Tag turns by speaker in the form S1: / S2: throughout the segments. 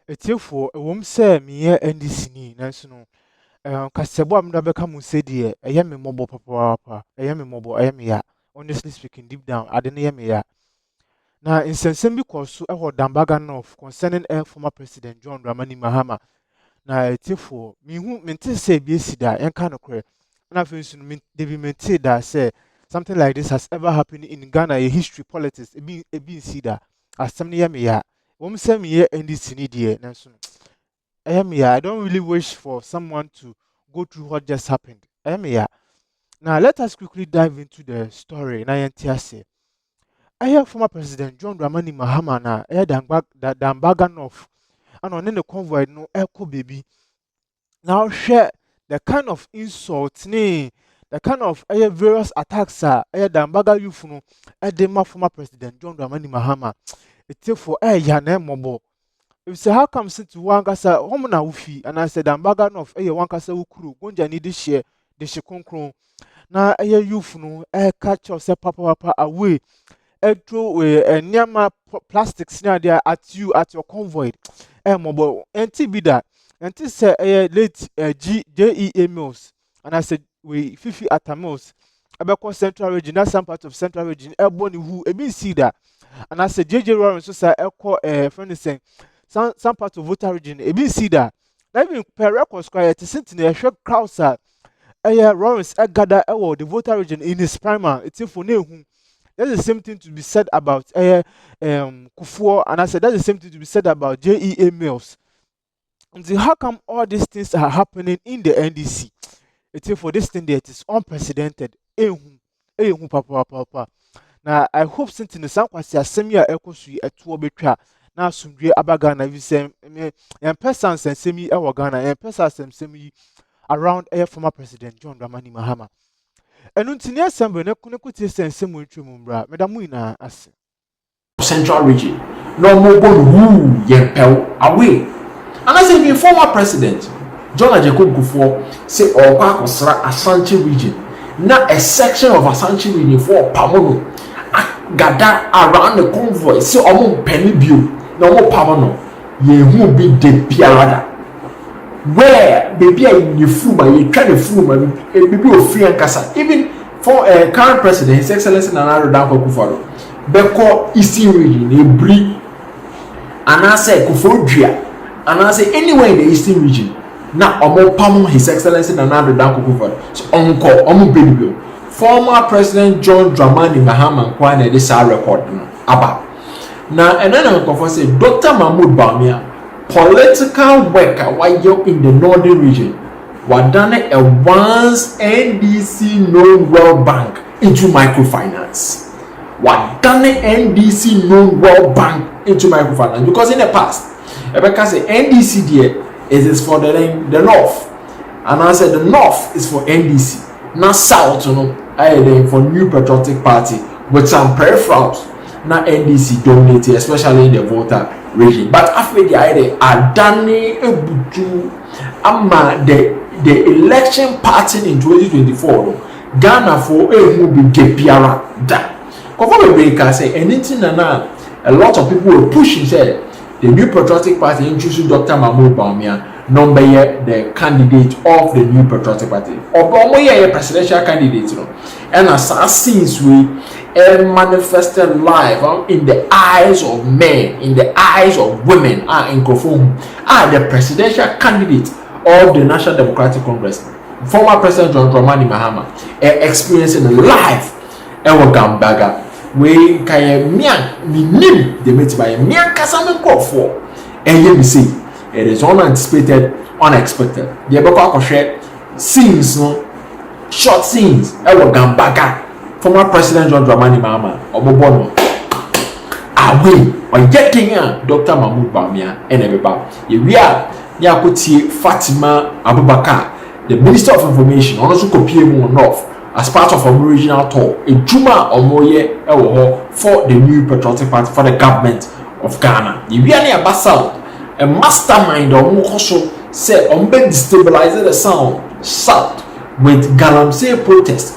S1: etiefo ewom se meye NDC ni nanso no kasebo amda beka mu se de eye me mobo papa eye me mobo eye me ya honestly speaking deep down ade ne ye me ya na insensem bi koso e ho Dambaga North concerning former president John Dramani Mahama na etiefo mihu mente se bi esida enka no kre na afensu no debi mente da say something like this has ever happened in Ghana a history politics ebi sida asem ne ye me ya wom se me ye NDC ni de nanso I don't really wish for someone to go through what just happened. Now let us quickly dive into the story. Na yentiase. Former President John Dramani Mahama na Dambaga North. And on the Convoyed no echo baby. Now share the kind of insults the kind of various attacks Dambaga youth no edema former President John Dramani Mahama. It's for ya na mobo. If say how come since one kasa homo na ufi and I said Dambaga North one kasa ukuru gonja ni de share de she konkron na youth no catch us papa away throw nyama plastics na there at you at your convoy mobo enti bi that enti say late GJE mills and I said we fifi atamos abeko central region that some part of central region eboni who ebi see that and I said JJ Warren so say friend is saying some part of voter region ebi see that even per records quiet sent in a short crowds Lawrence gather the voter region in his primer it's for nehu. That's the same thing to be said about Kufuor, and I said that's the same thing to be said about JEA Mills. And so how come all these things are happening in the NDC? It's for this thing that is unprecedented. Papa. Now I hope since in the sound was a semi echo sui a 2 now sundry abagana if you say and persons and semi Ghana and persons and semi around former President John Dramani Mahama. And until assembly na kunekuti sense mu ntwemu mbra medamu ina ase
S2: central region no more who yempel away and I say the former president John Jacob Kufuor say okwa akosra Ashanti region na a section of Ashanti region for pamono gather around the convoy say omo penny bio na omo pamono ye hu bi de biara where baby you fool but you try to fool baby of free and kasa even for current president his excellency Nana Addo Kufuor beko eastern region e bri and I say Kufuor and I say anywhere in the eastern region na omo pam his excellency Nana Addo Kufuor so onko omo baby former president John Dramani Mahama kwana this record aba na enana Kufuor say Dr. Mahmoud Bawumia political worker while you're in the northern region were done a once NDC known World Bank into microfinance. What done NDC known World Bank into microfinance because in the past, because the NDC there is for the north, and I said the north is for NDC, not south, for New Patriotic Party with some peripherals. Now NDC dominated, especially in the voter region. But after the idea, Adani Ebutu ama the election pattern in 2024, Ghana for a be gepiara da. Conform breaker say anything na a lot of people were pushing say the New Patriotic Party introduced Dr. Mahmoud Bawumia number the candidate of the New Patriotic Party. Obomo ye presidential candidate and assassins we manifested live in the eyes of men, in the eyes of women, in Kofum, the presidential candidate of the National Democratic Congress, former President John Dramani Mahama, experiencing live Dambaga. We can minim the meet by Mian Casaman call for, and you see it is unanticipated, unexpected. The Boko share scenes, short scenes, Dambaga. Former President John Dramani Mahama obobono away on getting Dr. Mahmoud Bawumia and everybody. We are Yakuti Fatima Abubakar, the Minister of Information, also copy North as part of a regional tour. A Juma Omoye for the New Patriotic Party for the government of Ghana. We are near Basel, a mastermind of Mokoso said on destabilizing the south with Galamsey protest.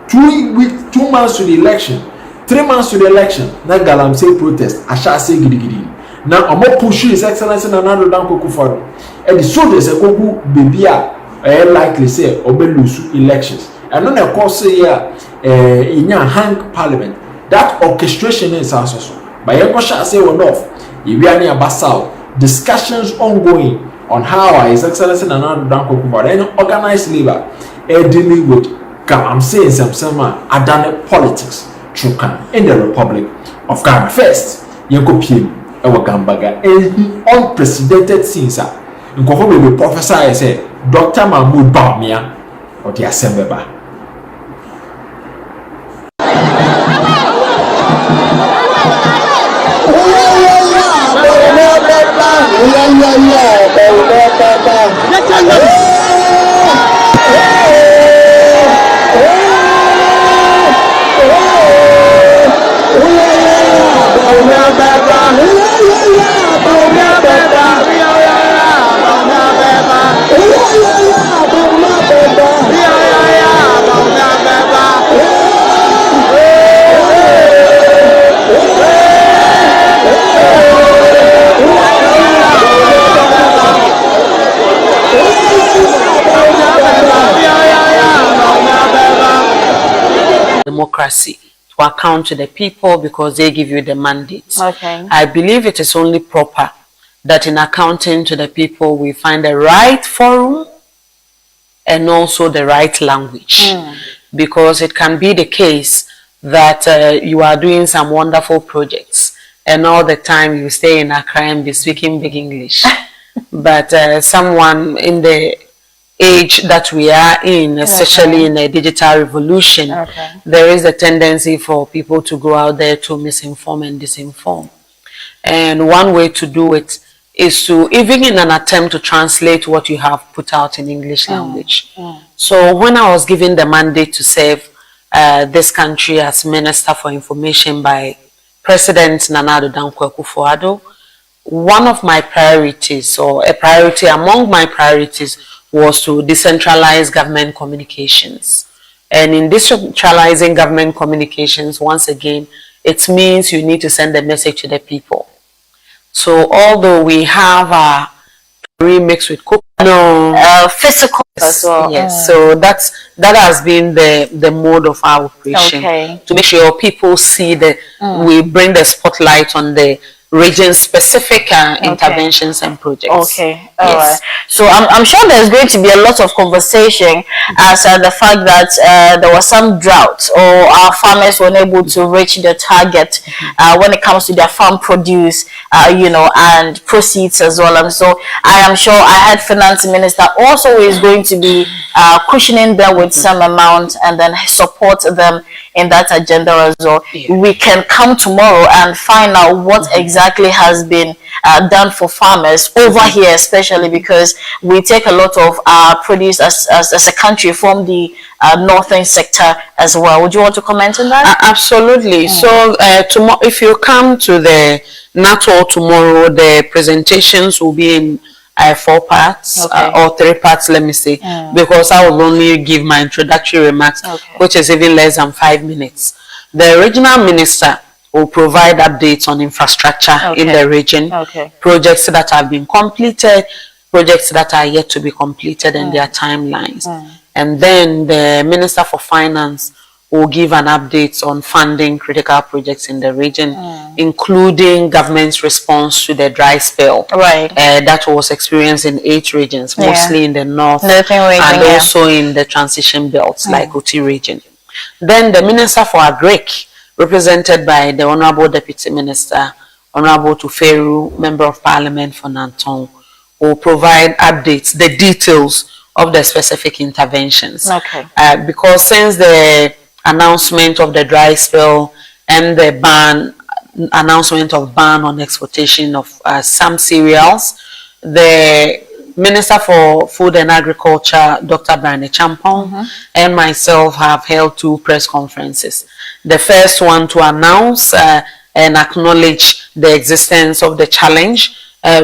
S2: 2 months to the election, 3 months to the election, na Galamsey protest, Asha say gidigidi. Now omo push His Excellency Nana Addo Dankwa Akufo-Addo and the soldiers e go baby likely say obe lose elections. And on the course here in your hang parliament, that orchestration is also so. But you shall say one off. If we are near Basel, discussions ongoing on how His Excellency Nana Addo Dankwa Akufo-Addo and organized labor dealing with I'm saying some adane politics through in the Republic of Ghana. First, you go PM Dambaga unprecedented scenes. In Convoyed, the professor say Dr. Mahmoud Bawumia or the Assembly.
S3: Democracy to account to the people because they give you the mandate.
S4: Okay.
S3: I believe it is only proper that in accounting to the people we find the right forum and also the right language. Because it can be the case that you are doing some wonderful projects and all the time you stay in Accra and be speaking big English. But someone in the age that we are in, especially in a digital revolution, there is a tendency for people to go out there to misinform and disinform. And one way to do it is to, even in an attempt to translate what you have put out in English language. So when I was given the mandate to serve this country as Minister for Information by President Nana Addo Dankwa Akufo-Addo, one of my priorities, or a priority among my priorities, was to decentralize government communications. And in decentralizing government communications, once again, it means you need to send a message to the people. So although we have a remix with
S4: physical as well.
S3: Yes, so that has been the mode of our operation, to make sure people see that we bring the spotlight on the region-specific interventions and projects.
S4: Okay, all right. So I'm sure there's going to be a lot of conversation as the fact that there was some drought or our farmers were unable to reach the target when it comes to their farm produce, you know, and proceeds as well. And so I am sure our head finance minister also is going to be cushioning them with some amount and then support them in that agenda as well. We can come tomorrow and find out what exactly has been done for farmers over here, especially because we take a lot of produce as a country from the northern sector as well. Would you want to comment on that?
S3: Absolutely. So tomorrow, if you come to the NATO tomorrow, the presentations will be in 4 parts or 3 parts, let me say, because I will only give my introductory remarks, which is even less than 5 minutes. The regional minister will provide updates on infrastructure in the region, projects that have been completed, projects that are yet to be completed, and their timelines. And then the Minister for Finance will give an update on funding critical projects in the region, including government's response to the dry spell that was experienced in 8 regions, mostly in the north and also in the transition belts like Uti region. Then the Minister for Agric, represented by the Honorable Deputy Minister, Honorable Tuferu, Member of Parliament for Nantong, will provide updates, the details of the specific interventions. Because since the announcement of the dry spell and the announcement of ban on exportation of some cereals, the Minister for Food and Agriculture, Dr. Brane Champong, and myself have held 2 press conferences. The first one to announce and acknowledge the existence of the challenge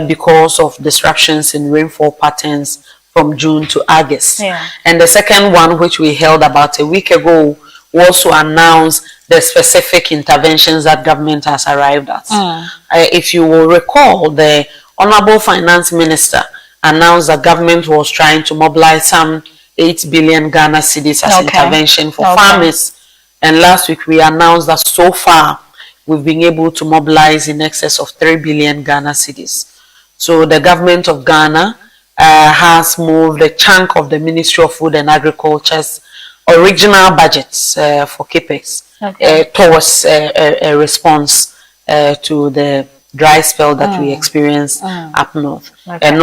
S3: because of disruptions in rainfall patterns from June to August. And the second one, which we held about a week ago, we also announce the specific interventions that government has arrived at. If you will recall, the Honorable Finance Minister announced that government was trying to mobilize some 8 billion Ghana cedis as intervention for farmers. And last week we announced that so far we've been able to mobilize in excess of 3 billion Ghana cedis. So the government of Ghana has moved a chunk of the Ministry of Food and Agriculture's original budgets for CAPEX towards a response to the dry spell that we experienced up north. And